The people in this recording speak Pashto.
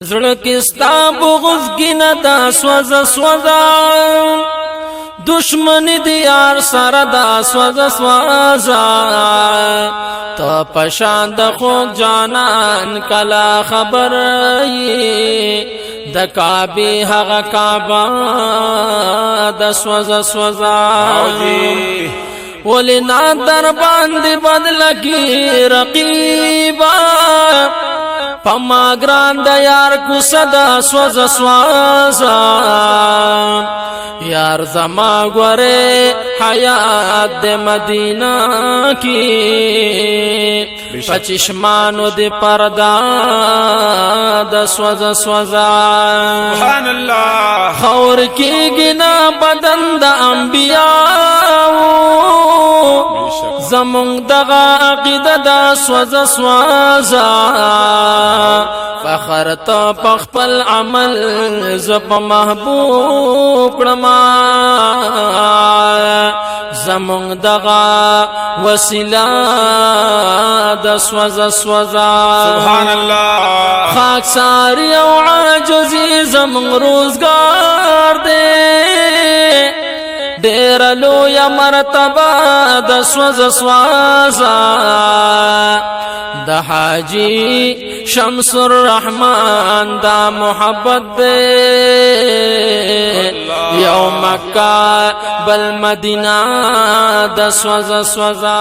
زړه کې ستا بغض کې نه دا سوزه سوزه دشمن دی یار سره دا سوزه سوزه ته پشان د خوږ جانان کلا خبر د کعبه هغه کعبه د سوزه سوزه ولنا در باندې بدل کی رقیبا پما ګران د یار کو صدا سوزه سوزه یار زما غره حیات د مدینہ کی پچشمانو د پردا د سوزه سوزه سبحان الله خور کی گنا بدن د انبیاء زمون دغه عقیده د سوزه سوزه فخر ته پخپل عمل زپ محبوب کړما زمون دغه وسیله د سوزه سوزه سبحان الله خاک ساری او عاجزی زمون روزگار دے ډیر لوی مرتبه د سوزه سوزه د حاجی شمس الرحمن دا محبت دے یو مکہ بل مدینہ د سوزه سوزه